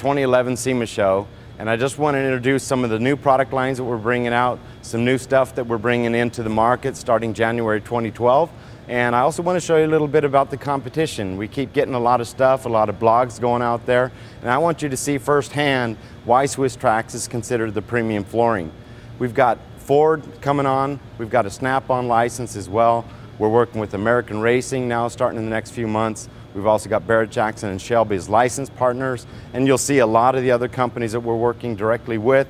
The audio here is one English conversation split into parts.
2011 Sema show, and I just want to introduce some of the new product lines that we're bringing out, some new stuff that we're bringing into the market starting January 2012. And I also want to show you a little bit about the competition. We keep getting a lot of stuff, a lot of blogs going out there, and I want you to see firsthand why Swisstrax is considered the premium flooring. We've got Ford coming on, we've got a Snap-on license as well. We're working with American Racing now starting in the next few months. We've also got Barrett-Jackson and Shelby as license partners, and you'll see a lot of the other companies that we're working directly with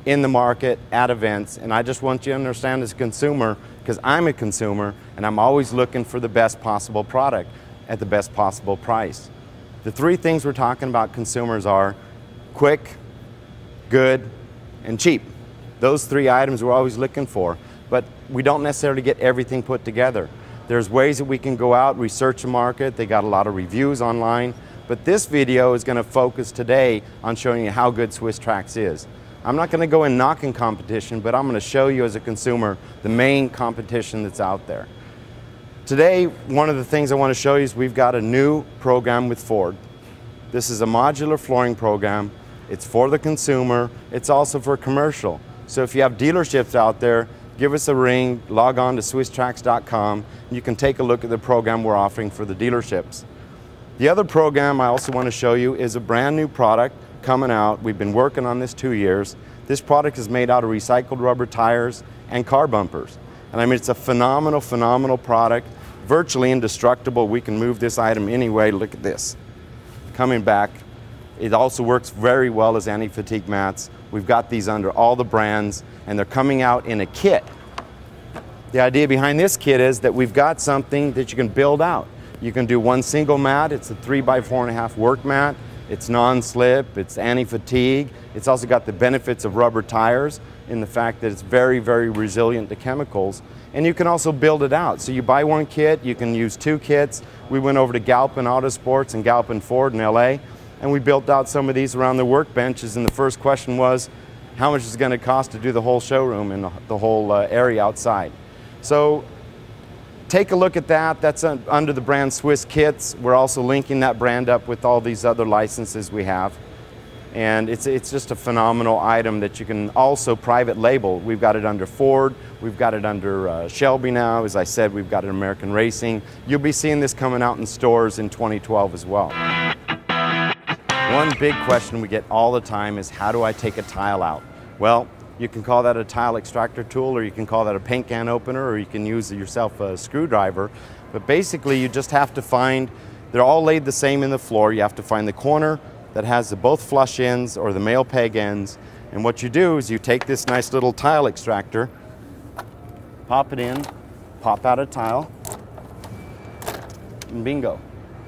in the market at events. And I just want you to understand as a consumer, because I'm a consumer and I'm always looking for the best possible product at the best possible price. The three things we're talking about consumers are quick, good, and cheap. Those three items we're always looking for, but we don't necessarily get everything put together. There's ways that we can go out, research the market. They got a lot of reviews online, but this video is going to focus today on showing you how good Swisstrax is. I'm not going to go in knocking competition, but I'm going to show you as a consumer the main competition that's out there. Today, one of the things I want to show you is we've got a new program with Ford. This is a modular flooring program. It's for the consumer. It's also for commercial. So if you have dealerships out there, give us a ring, log on to Swisstrax.com, and you can take a look at the program we're offering for the dealerships. The other program I also want to show you is a brand new product coming out. We've been working on this 2 years. This product is made out of recycled rubber tires and car bumpers. And I mean, it's a phenomenal, phenomenal product, virtually indestructible. We can move this item anyway. Look at this. Coming back. It also works very well as anti-fatigue mats. We've got these under all the brands, and they're coming out in a kit. The idea behind this kit is that we've got something that you can build out. You can do one single mat. It's a 3x4.5 work mat. It's non-slip, it's anti-fatigue. It's also got the benefits of rubber tires in the fact that it's very, very resilient to chemicals. And you can also build it out. So you buy one kit, you can use two kits. We went over to Galpin Autosports and Galpin Ford in LA, and we built out some of these around the workbenches, and the first question was, how much is it going to cost to do the whole showroom and the whole area outside? So take a look at that. That's under the brand Swiss Kits. We're also linking that brand up with all these other licenses we have. And it's just a phenomenal item that you can also private label. We've got it under Ford. We've got it under Shelby now. As I said, we've got it American Racing. You'll be seeing this coming out in stores in 2012 as well. One big question we get all the time is, how do I take a tile out? Well, you can call that a tile extractor tool, or you can call that a paint can opener, or you can use yourself a screwdriver. But basically, you just have to find, they're all laid the same in the floor. You have to find the corner that has the both flush ends or the male peg ends. And what you do is you take this nice little tile extractor, pop it in, pop out a tile, and bingo,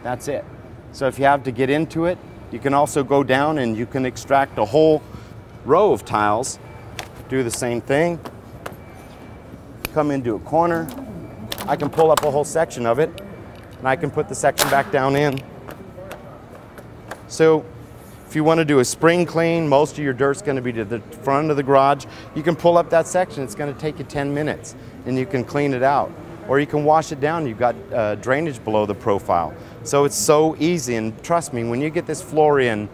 that's it. So if you have to get into it, you can also go down and you can extract a whole row of tiles. Do the same thing. Come into a corner. I can pull up a whole section of it, and I can put the section back down in. So if you want to do a spring clean, most of your dirt's going to be to the front of the garage. You can pull up that section. It's going to take you 10 minutes, and you can clean it out. Or you can wash it down. You've got drainage below the profile. So it's so easy, and trust me, when you get this floor in,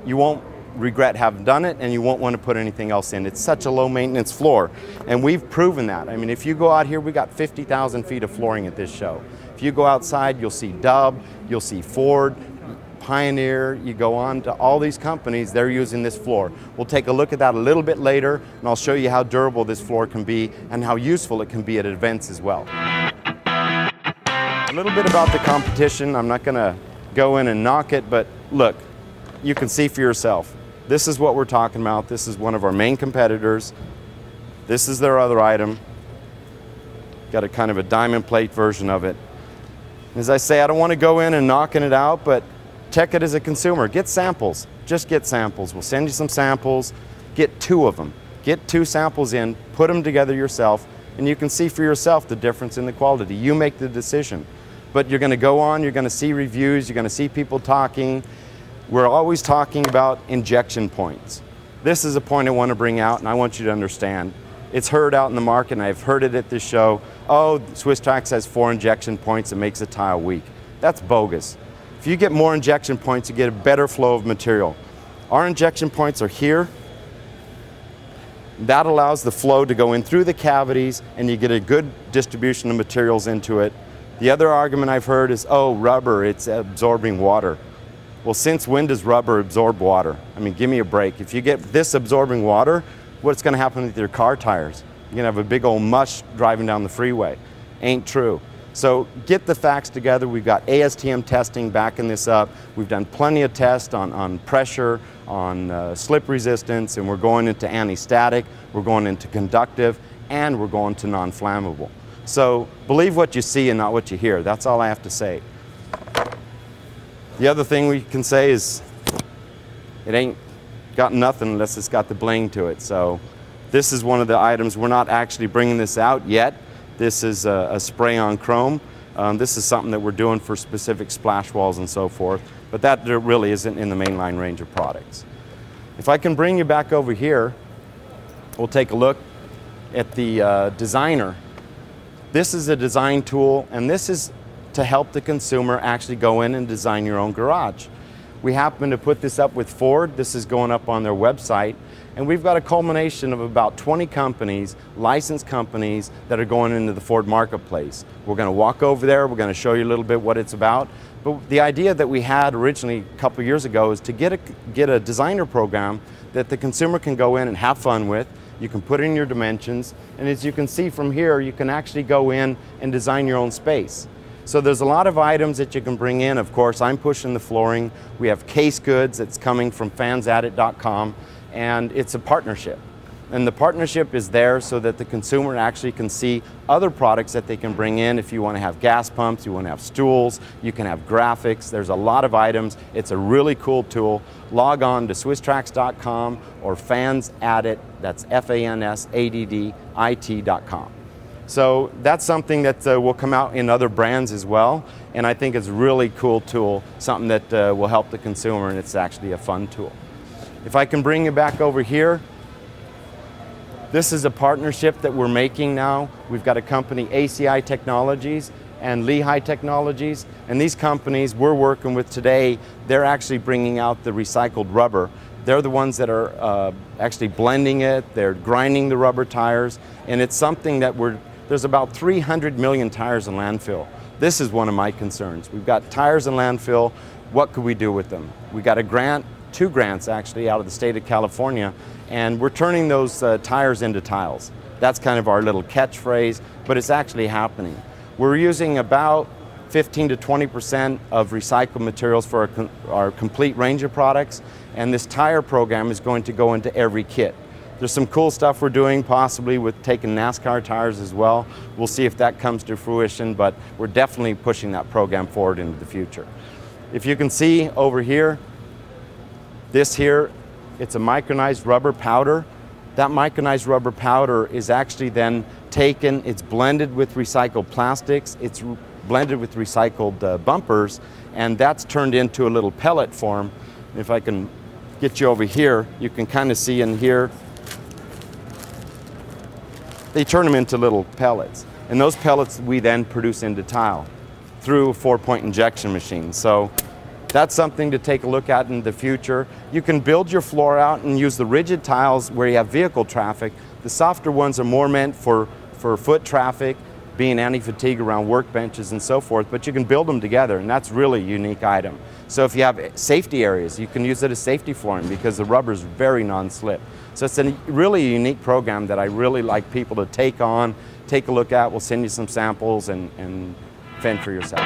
you won't regret having done it, and you won't want to put anything else in. It's such a low maintenance floor, and we've proven that. I mean, if you go out here, we got 50,000 feet of flooring at this show. If you go outside, you'll see Dub, you'll see Ford, Pioneer, you go on to all these companies, they're using this floor. We'll take a look at that a little bit later, and I'll show you how durable this floor can be and how useful it can be at events as well. A little bit about the competition. I'm not going to go in and knock it, but look, you can see for yourself. This is what we're talking about. This is one of our main competitors. This is their other item. Got a kind of a diamond plate version of it. As I say, I don't want to go in and knocking it out, but check it as a consumer. Get samples. Just get samples. We'll send you some samples. Get 2 of them. Get 2 samples in, put them together yourself, and you can see for yourself the difference in the quality. You make the decision. But you're going to go on, you're going to see reviews, you're going to see people talking. We're always talking about injection points. This is a point I want to bring out, and I want you to understand. It's heard out in the market, and I've heard it at this show. Oh, Swisstrax has 4 injection points, it makes a tile weak. That's bogus. If you get more injection points, you get a better flow of material. Our injection points are here. That allows the flow to go in through the cavities and you get a good distribution of materials into it. The other argument I've heard is, oh, rubber, it's absorbing water. Well, since when does rubber absorb water? I mean, give me a break. If you get this absorbing water, what's going to happen with your car tires? You're going to have a big old mush driving down the freeway. Ain't true. So get the facts together. We've got ASTM testing backing this up. We've done plenty of tests on pressure, on slip resistance, and we're going into anti-static, we're going into conductive, and we're going to non-flammable. So believe what you see and not what you hear. That's all I have to say. The other thing we can say is it ain't got nothing unless it's got the bling to it. So this is one of the items. We're not actually bringing this out yet. This is a spray-on chrome. This is something that we're doing for specific splash walls and so forth, but that really isn't in the mainline range of products. If I can bring you back over here, we'll take a look at the designer. This is a design tool, and this is to help the consumer actually go in and design your own garage. We happen to put this up with Ford. This is going up on their website. And we've got a culmination of about 20 companies, licensed companies, that are going into the Ford marketplace. We're going to walk over there. We're going to show you a little bit what it's about. But the idea that we had originally a couple of years ago is to get a designer program that the consumer can go in and have fun with. You can put in your dimensions. And as you can see from here, you can actually go in and design your own space. So there's a lot of items that you can bring in. Of course, I'm pushing the flooring. We have case goods that's coming from fansadit.com, and it's a partnership. And the partnership is there so that the consumer actually can see other products that they can bring in. If you want to have gas pumps, you want to have stools, you can have graphics. There's a lot of items. It's a really cool tool. Log on to Swisstrax.com or fansadit, that's FANSADDIT.com. So that's something that will come out in other brands as well, and I think it's a really cool tool, something that will help the consumer, and it's actually a fun tool. If I can bring you back over here, this is a partnership that we're making now. We've got a company, ACI Technologies and Lehigh Technologies, and these companies we're working with today, they're actually bringing out the recycled rubber. They're the ones that are actually blending it, they're grinding the rubber tires, and it's something that there's about 300 million tires in landfill. This is one of my concerns. We've got tires in landfill. What could we do with them? We got a grant, 2 grants actually, out of the state of California, and we're turning those tires into tiles. That's kind of our little catchphrase, but it's actually happening. We're using about 15 to 20% of recycled materials for our complete range of products, and this tire program is going to go into every kit. There's some cool stuff we're doing, possibly with taking NASCAR tires as well. We'll see if that comes to fruition, but we're definitely pushing that program forward into the future. If you can see over here, this here, it's a micronized rubber powder. That micronized rubber powder is actually then taken, it's blended with recycled plastics, it's blended with recycled bumpers, and that's turned into a little pellet form. If I can get you over here, you can kind of see in here, they turn them into little pellets. And those pellets we then produce into tile through a 4-point injection machine. So that's something to take a look at in the future. You can build your floor out and use the rigid tiles where you have vehicle traffic. The softer ones are more meant for foot traffic, being anti-fatigue around workbenches and so forth, but you can build them together, and that's really a unique item. So if you have safety areas, you can use it as safety flooring because the rubber is very non-slip. So it's a really unique program that I really like people to take on, take a look at. We'll send you some samples and fend for yourself.